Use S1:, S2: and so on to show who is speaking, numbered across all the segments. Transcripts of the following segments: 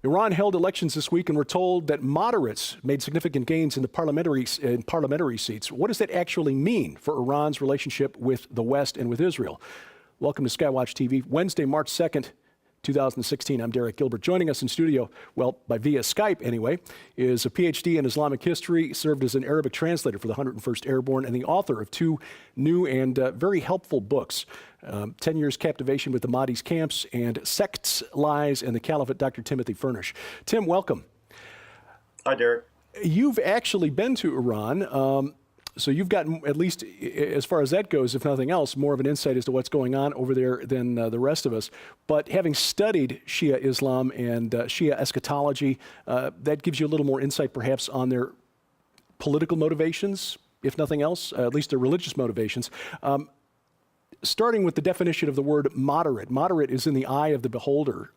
S1: Iran held elections this week, and we're told that moderates made significant gains in the parliamentary seats. What does that actually mean for Iran's relationship with the West and with Israel? Welcome to SkyWatch TV. Wednesday, March 2nd, 2016. I'm Derek Gilbert. Joining us in studio, well, via Skype anyway, is a PhD in Islamic history, served as an Arabic translator for the 101st Airborne, and the author of two new and very helpful books, 10 Years Captivation with the Mahdi's Camps and Sects, Lies, and the Caliphate, Dr. Timothy Furnish. Tim, welcome.
S2: Hi, Derek.
S1: You've actually been to Iran. So you've gotten, at least as far as that goes, if nothing else, more of an insight as to what's going on over there than the rest of us. But having studied Shia Islam and Shia eschatology, that gives you a little more insight perhaps on their political motivations, if nothing else, at least their religious motivations. Starting with the definition of the word moderate. Moderate is in the eye of the beholder.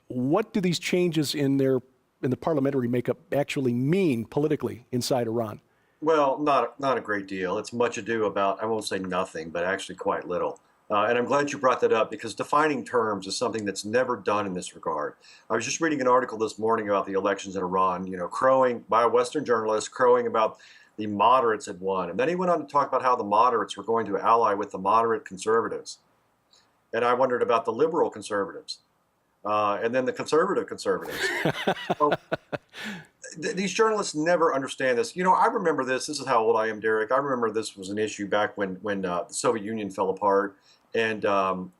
S1: What do these changes in the parliamentary makeup actually mean politically inside Iran?
S2: Well, not a great deal. It's much ado about, I won't say nothing, but actually quite little. And I'm glad you brought that up because defining terms is something that's never done in this regard. I was just reading an article this morning about the elections in Iran, crowing by a Western journalist, crowing about the moderates had won. And then he went on to talk about how the moderates were going to ally with the moderate conservatives. And I wondered about the liberal conservatives. And then the conservative conservatives. So, these journalists never understand this. I remember this. This is how old I am, Derek. I remember this was an issue back when the Soviet Union fell apart and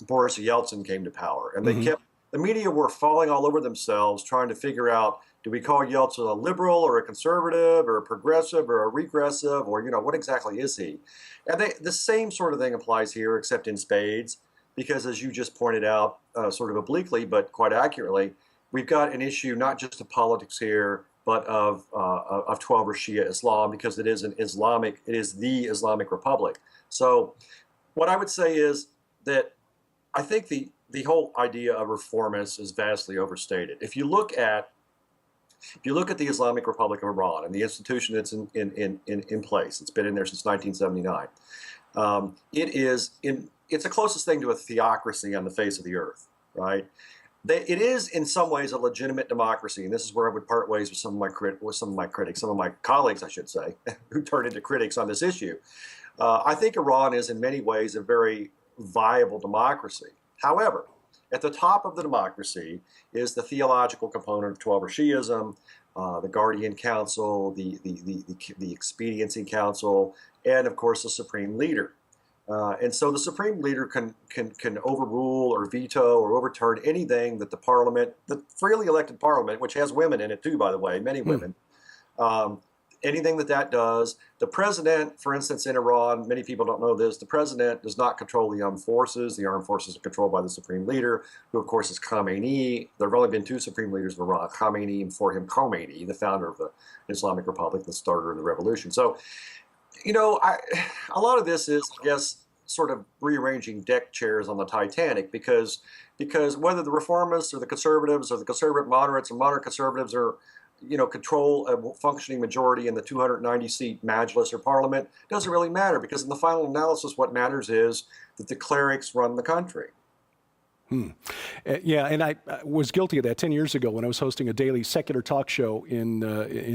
S2: Boris Yeltsin came to power. And the media were falling all over themselves trying to figure out, do we call Yeltsin a liberal or a conservative or a progressive or a regressive or, what exactly is he? And the same sort of thing applies here, except in spades, because as you just pointed out, sort of obliquely, but quite accurately, we've got an issue not just of politics here, but of 12 or Shia Islam, because it is the Islamic Republic. So what I would say is that I think the whole idea of reformists is vastly overstated. If you look at the Islamic Republic of Iran and the institution that's in place, it's been in there since 1979. It's the closest thing to a theocracy on the face of the earth, right? It is in some ways a legitimate democracy, and this is where I would part ways with some of my colleagues, I should say, who turned into critics on this issue. I think Iran is in many ways a very viable democracy. However, at the top of the democracy is the theological component of Twelver Shi'ism, the Guardian Council, the Expediency Council, and of course the Supreme Leader. And so the Supreme Leader can overrule or veto or overturn anything that the freely elected parliament, which has women in it too, by the way, many women, anything that does. The president, for instance, in Iran, many people don't know this, the president does not control the armed forces. The armed forces are controlled by the Supreme Leader, who of course is Khamenei. There have only been two Supreme Leaders of Iran, Khamenei and for him Khomeini, the founder of the Islamic Republic, the starter of the revolution. So, a lot of this is, I guess, sort of rearranging deck chairs on the Titanic because whether the reformists or the conservatives or the conservative moderates or moderate conservatives are, control a functioning majority in the 290-seat Majlis or Parliament doesn't really matter because in the final analysis, what matters is that the clerics run the country.
S1: Yeah, and I was guilty of that 10 years ago when I was hosting a daily secular talk show in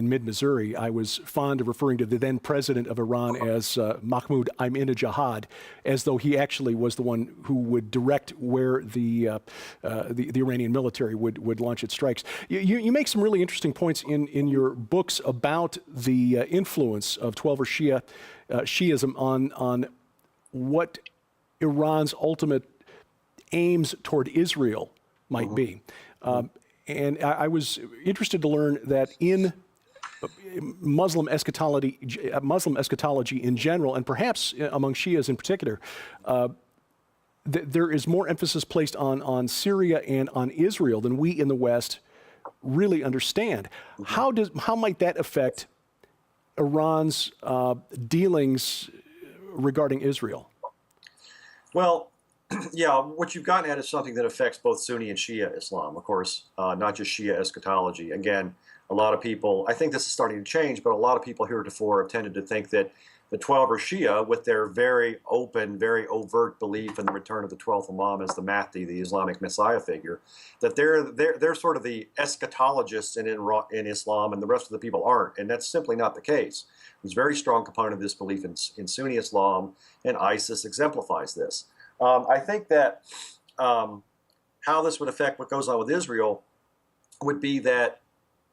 S1: mid-Missouri. I was fond of referring to the then president of Iran as Mahmoud Ahmadinejad, as though he actually was the one who would direct where the Iranian military would launch its strikes. You make some really interesting points in your books about the influence of Twelver Shi'ism on what Iran's ultimate aims toward Israel might be. And I was interested to learn that in Muslim eschatology in general, and perhaps among Shias in particular, there is more emphasis placed on Syria and on Israel than we in the West really understand. How might that affect Iran's dealings regarding Israel?
S2: Well, yeah, what you've gotten at is something that affects both Sunni and Shia Islam, of course, not just Shia eschatology. Again, a lot of people, I think this is starting to change, but a lot of people heretofore have tended to think that the 12 are Shia with their very open, very overt belief in the return of the 12th Imam as the Mahdi, the Islamic Messiah figure, that they're sort of the eschatologists in Islam, and the rest of the people aren't. And that's simply not the case. There's a very strong component of this belief in Sunni Islam, and ISIS exemplifies this. I think that how this would affect what goes on with Israel would be that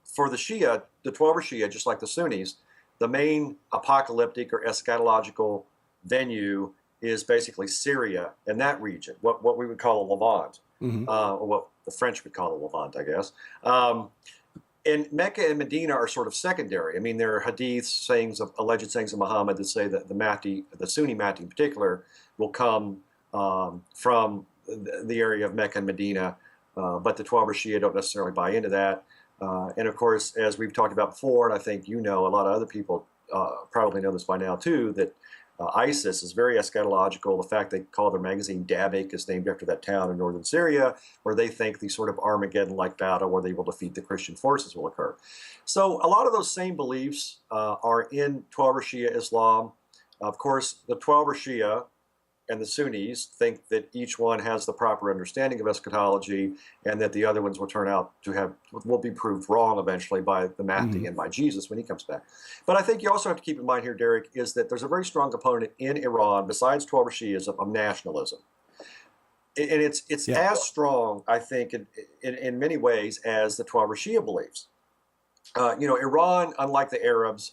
S2: for the Shia, the 12 are Shia, just like the Sunnis, the main apocalyptic or eschatological venue is basically Syria and that region, what we would call a Levant, or what the French would call a Levant, I guess. And Mecca and Medina are sort of secondary. I mean, there are hadiths, sayings of alleged sayings of Muhammad that say that the Mahdi, the Sunni Mahdi in particular, will come from the area of Mecca and Medina, but the 12 Shia don't necessarily buy into that. And of course, as we've talked about before, and I think you know, a lot of other people probably know this by now too, that ISIS is very eschatological. The fact they call their magazine Dabiq is named after that town in northern Syria, where they think the sort of Armageddon-like battle where they will defeat the Christian forces will occur. So a lot of those same beliefs are in 12 Shia Islam. Of course, the 12 Shia and the Sunnis think that each one has the proper understanding of eschatology, and that the other ones will turn out to will be proved wrong eventually by the Mahdi and by Jesus when he comes back. But I think you also have to keep in mind here, Derek, is that there's a very strong component in Iran, besides 12 Shiism, of nationalism. And it's as strong, I think, in many ways as the 12 Shia beliefs. You know, Iran, unlike the Arabs,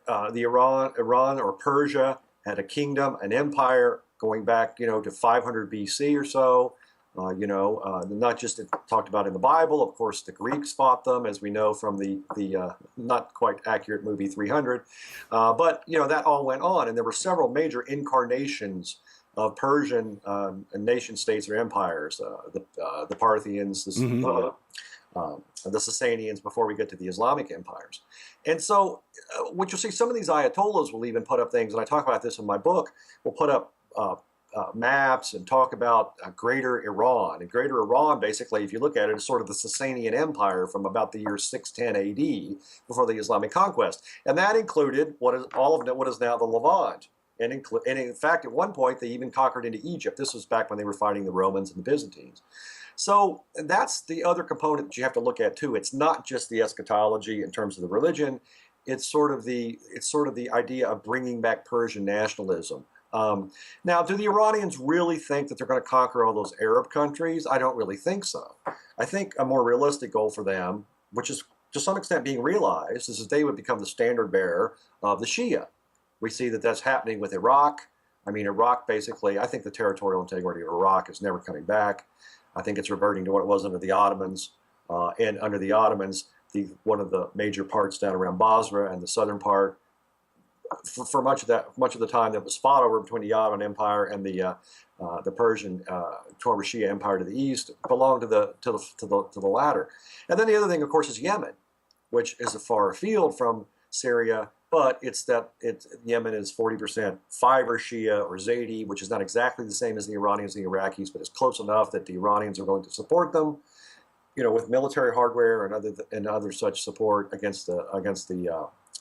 S2: Iran or Persia, had a kingdom, an empire going back, you know, to 500 BC or so. Not just talked about in the Bible. Of course, the Greeks fought them, as we know from the not quite accurate movie 300. But you know, that all went on, and there were several major incarnations of Persian nation states or empires. The Parthians, the Sasanians, before we get to the Islamic empires. And so what you'll see, some of these Ayatollahs will even put up things, and I talk about this in my book, will put up maps and talk about Greater Iran. And Greater Iran, basically, if you look at it, is sort of the Sasanian Empire from about the year 610 AD, before the Islamic conquest. And that included what is now the Levant. And in fact, at one point, they even conquered into Egypt. This was back when they were fighting the Romans and the Byzantines. So that's the other component that you have to look at too. It's not just the eschatology in terms of the religion. It's sort of the idea of bringing back Persian nationalism. Now, do the Iranians really think that they're going to conquer all those Arab countries? I don't really think so. I think a more realistic goal for them, which is to some extent being realized, is that they would become the standard bearer of the Shia. We see that that's happening with Iraq. I mean, Iraq basically, I think the territorial integrity of Iraq is never coming back. I think it's reverting to what it was under the Ottomans. And under the Ottomans, one of the major parts down around Basra and the southern part, for much of the time, that was fought over between the Ottoman Empire and the Persian 12 Shia Empire to the east, belonged to the latter. And then the other thing, of course, is Yemen, which is far afield from Syria, but Yemen is 40% Fiver Shia or Zaidi, which is not exactly the same as the Iranians and the Iraqis, but it's close enough that the Iranians are going to support them, you know, with military hardware and other such support against the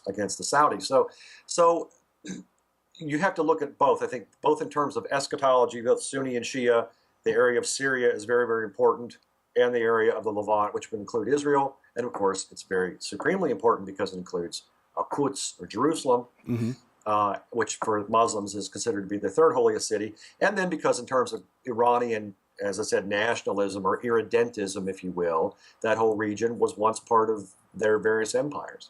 S2: Saudis. So you have to look at both. I think both in terms of eschatology, both Sunni and Shia. The area of Syria is very, very important, and the area of the Levant, which would include Israel, and of course, it's very supremely important because it includes Quds or Jerusalem, which for Muslims is considered to be the third holiest city, and then because in terms of Iranian, as I said, nationalism or irredentism, if you will, that whole region was once part of their various empires.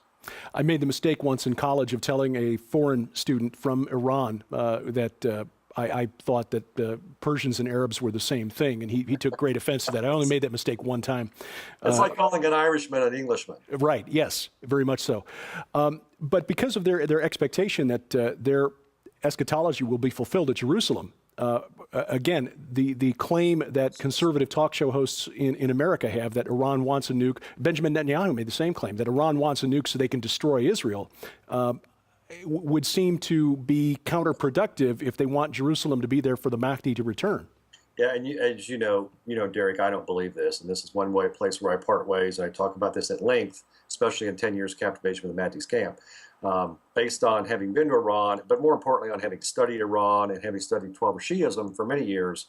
S1: I made the mistake once in college of telling a foreign student from Iran that I thought that Persians and Arabs were the same thing, and he took great offense to that. I only made that mistake one time.
S2: It's like calling an Irishman an Englishman.
S1: Right, yes, very much so. But because of their expectation that their eschatology will be fulfilled at Jerusalem, again, the claim that conservative talk show hosts in America have that Iran wants a nuke, Benjamin Netanyahu made the same claim, that Iran wants a nuke so they can destroy Israel, would seem to be counterproductive if they want Jerusalem to be there for the Mahdi to return.
S2: Yeah, and as Derek, I don't believe this, and this is one place where I part ways. And I talk about this at length, especially in 10 years captivation with the Mahdi's camp, based on having been to Iran, but more importantly on having studied Iran and having studied 12 Shiism for many years.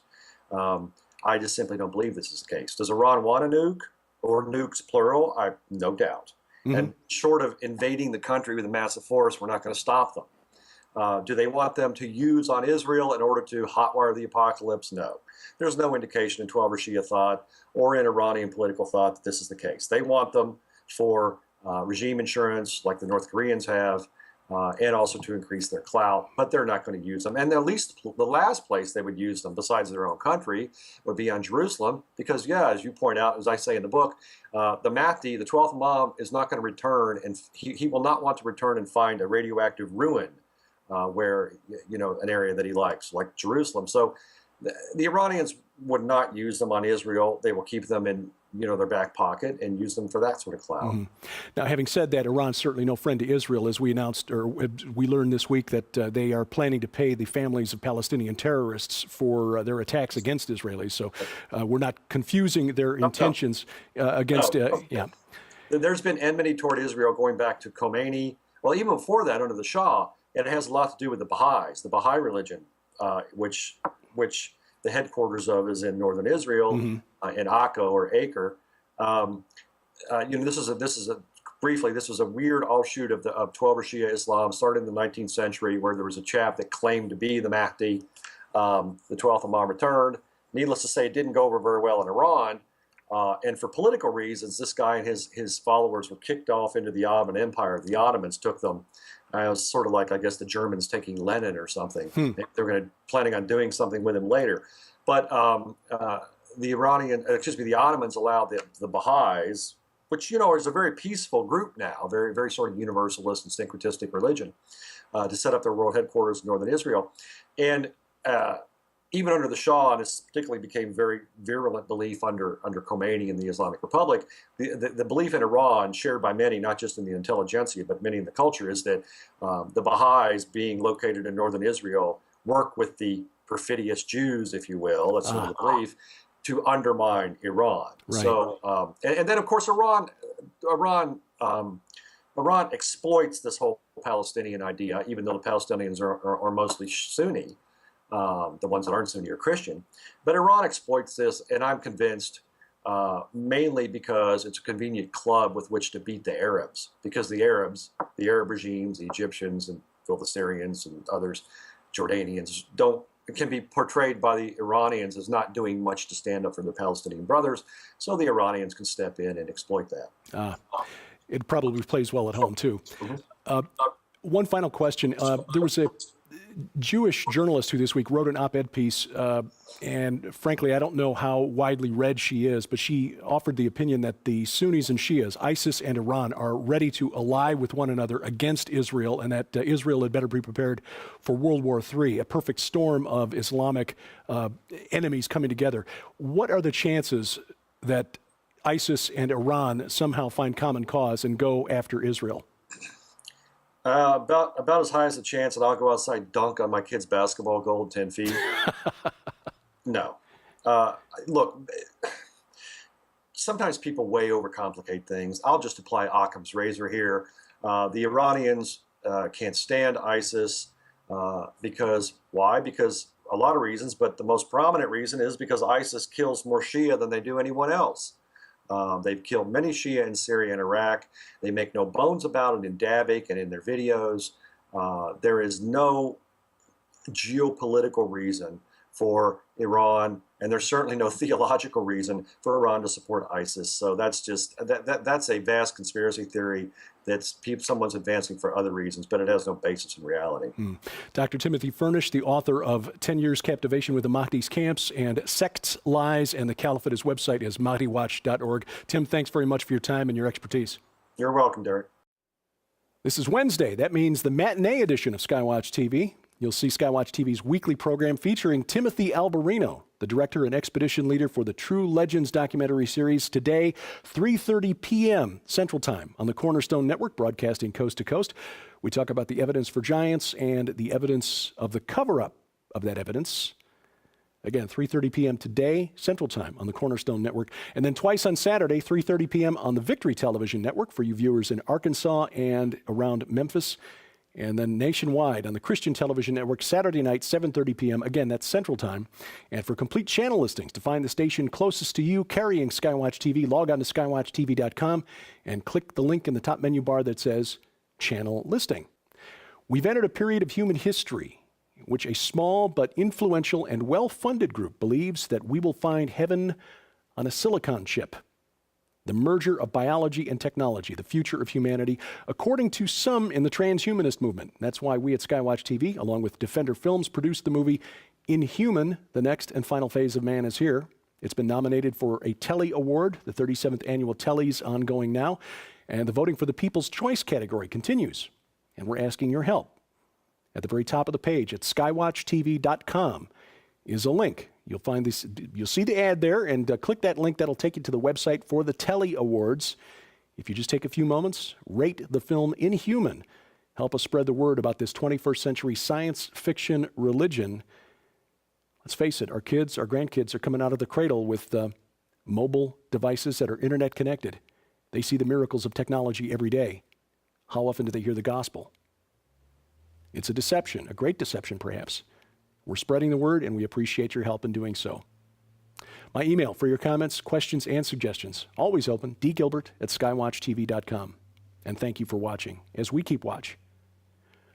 S2: I just simply don't believe this is the case. Does Iran want a nuke, or nukes plural? No doubt. Mm-hmm. And short of invading the country with a massive force, we're not going to stop them. Do they want them to use on Israel in order to hotwire the apocalypse? No. There's no indication in 12 Shia thought or in Iranian political thought that this is the case. They want them for regime insurance, like the North Koreans have, and also to increase their clout, but they're not going to use them. And at least the last place they would use them, besides their own country, would be on Jerusalem, because, yeah, as you point out, as I say in the book, the Mahdi, the 12th Imam, is not going to return, and he will not want to return and find a radioactive ruin where, an area that he likes, like Jerusalem. So the Iranians would not use them on Israel. They will keep them in their back pocket and use them for that sort of clout. Mm-hmm.
S1: Now, having said that, Iran's certainly no friend to Israel, as we announced, or we learned this week that they are planning to pay the families of Palestinian terrorists for their attacks against Israelis. So we're not confusing their intentions against. Yeah.
S2: There's been enmity toward Israel going back to Khomeini. Well, even before that, under the Shah, and it has a lot to do with the Baha'is, the Baha'i religion, which the headquarters of is in northern Israel, mm-hmm. In Akko or Acre. This was a weird offshoot of 12 Shia Islam, started in the 19th century, where there was a chap that claimed to be the Mahdi. The 12th Imam returned. Needless to say, it didn't go over very well in Iran. And for political reasons, this guy and his followers were kicked off into the Ottoman Empire. The Ottomans took them. It was sort of like, I guess, the Germans taking Lenin or something. They were planning on doing something with him later. But the Ottomans allowed the Baha'is, which, is a very peaceful group now, very, very sort of universalist and syncretistic religion, to set up their world headquarters in northern Israel. And even under the Shah, and this particularly became very virulent belief under Khomeini in the Islamic Republic, the belief in Iran, shared by many, not just in the intelligentsia, but many in the culture, is that the Baha'is, being located in northern Israel, work with the perfidious Jews, if you will, that's sort of the belief, to undermine Iran. Right. So, and then, of course, Iran exploits this whole Palestinian idea, even though the Palestinians are mostly Sunni. The ones that aren't Sunni are Christian. But Iran exploits this, and I'm convinced, mainly because it's a convenient club with which to beat the Arabs. Because the Arab regimes, the Egyptians and Philistines and others, Jordanians, can be portrayed by the Iranians as not doing much to stand up for their Palestinian brothers. So the Iranians can step in and exploit that.
S1: It probably plays well at home, too. Mm-hmm. One final question. There was a Jewish journalist who this week wrote an op-ed piece, and frankly, I don't know how widely read she is, but she offered the opinion that the Sunnis and Shias, ISIS and Iran, are ready to ally with one another against Israel, and that Israel had better be prepared for World War III, a perfect storm of Islamic enemies coming together. What are the chances that ISIS and Iran somehow find common cause and go after Israel?
S2: About as high as the chance that I'll go outside, dunk on my kid's basketball goal at 10 feet. No. Look, sometimes people way overcomplicate things. I'll just apply Occam's razor here. The Iranians can't stand ISIS because, why? Because a lot of reasons, but the most prominent reason is because ISIS kills more Shia than they do anyone else. They've killed many Shia in Syria and Iraq. They make no bones about it in Davik and in their videos. There is no geopolitical reason for Iran, and there's certainly no theological reason for Iran to support ISIS. So that's just that's a vast conspiracy theory that someone's advancing for other reasons, but it has no basis in reality.
S1: Dr. Timothy Furnish, the author of 10 Years Captivation with the Mahdi's Camps and Sects, Lies, and the Caliphate. His website is MahdiWatch.org. Tim, thanks very much for your time and your expertise.
S2: You're welcome, Derek.
S1: This is Wednesday. That means the matinee edition of SkyWatch TV. You'll see SkyWatch TV's weekly program featuring Timothy Alberino, the director and expedition leader for the True Legends documentary series. Today, 3:30 p.m. Central Time on the Cornerstone Network, broadcasting coast to coast. We talk about the evidence for giants and the evidence of the cover-up of that evidence. Again, 3:30 p.m. today, Central Time on the Cornerstone Network. And then twice on Saturday, 3:30 p.m. on the Victory Television Network for you viewers in Arkansas and around Memphis. And then nationwide on the Christian Television Network, Saturday night, 7:30 p.m. Again, that's Central Time. And for complete channel listings, to find the station closest to you carrying SkyWatch TV, log on to SkyWatchTV.com and click the link in the top menu bar that says Channel Listing. We've entered a period of human history in which a small but influential and well-funded group believes that we will find heaven on a silicon chip. The merger of biology and technology, the future of humanity, according to some in the transhumanist movement. That's why we at SkyWatch TV, along with Defender Films, produced the movie Inhuman, The Next and Final Phase of Man is Here. It's been nominated for a Telly Award, the 37th annual Telly's ongoing now, and the voting for the People's Choice category continues. And we're asking your help. At the very top of the page at skywatchtv.com is a link. You'll find this, you'll see the ad there, and click that link. That'll take you to the website for the Telly Awards. If you just take a few moments, rate the film Inhuman. Help us spread the word about this 21st century science fiction religion. Let's face it, our kids, our grandkids are coming out of the cradle with mobile devices that are internet connected. They see the miracles of technology every day. How often do they hear the gospel? It's a deception, a great deception perhaps. We're spreading the word, and we appreciate your help in doing so. My email for your comments, questions, and suggestions, always open, dgilbert@skywatchtv.com. And thank you for watching as we keep watch.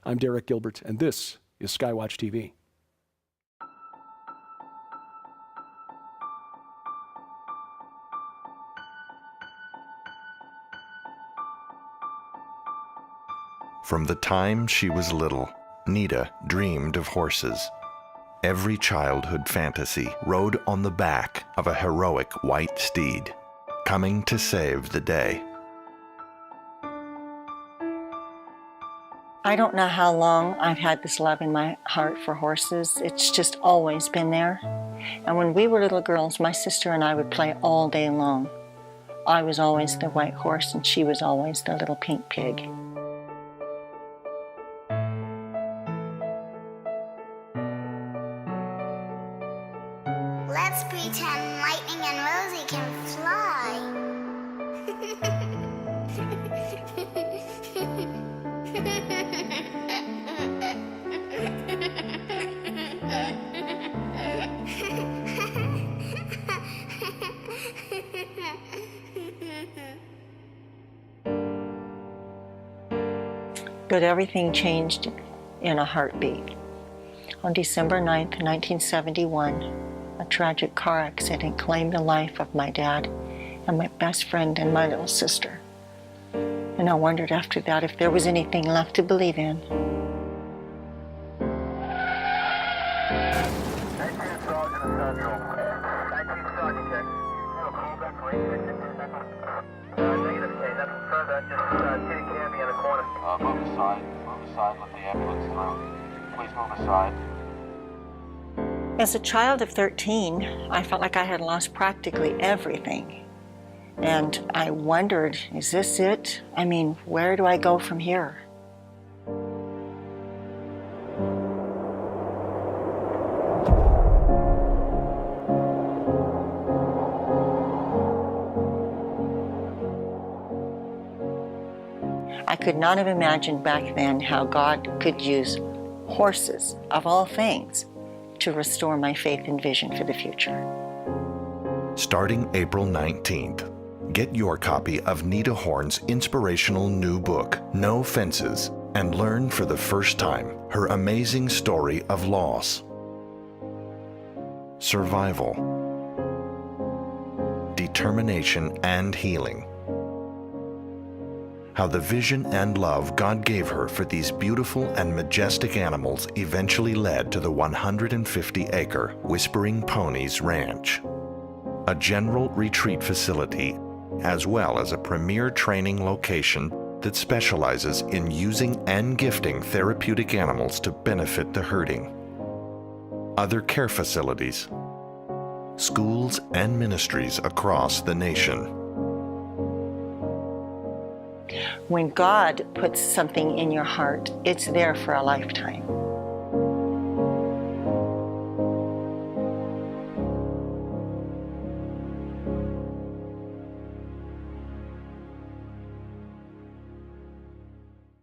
S1: I'm Derek Gilbert, and this is SkyWatch TV.
S3: From the time she was little, Nita dreamed of horses. Every childhood fantasy rode on the back of a heroic white steed, coming to save the day.
S4: I don't know how long I've had this love in my heart for horses. It's just always been there. And when we were little girls, my sister and I would play all day long. I was always the white horse, and she was always the little pink pig.
S5: Let's pretend Lightning and Rosie can fly.
S4: But everything changed in a heartbeat. On December 9th, 1971, a tragic car accident claimed the life of my dad and my best friend and my little sister. And I wondered after that if there was anything left to believe in.
S6: Move aside, let the ambulance through. Please move aside.
S4: As a child of 13, I felt like I had lost practically everything. And I wondered, is this it? I mean, where do I go from here? I could not have imagined back then how God could use horses, of all things, to restore my faith and vision for the future.
S3: Starting April 19th, get your copy of Nita Horn's inspirational new book, No Fences, and learn for the first time her amazing story of loss, survival, determination, and healing. How the vision and love God gave her for these beautiful and majestic animals eventually led to the 150-acre Whispering Ponies Ranch, a general retreat facility, as well as a premier training location that specializes in using and gifting therapeutic animals to benefit the herding. Other care facilities, schools, and ministries across the nation.
S4: When God puts something in your heart, it's there for a lifetime.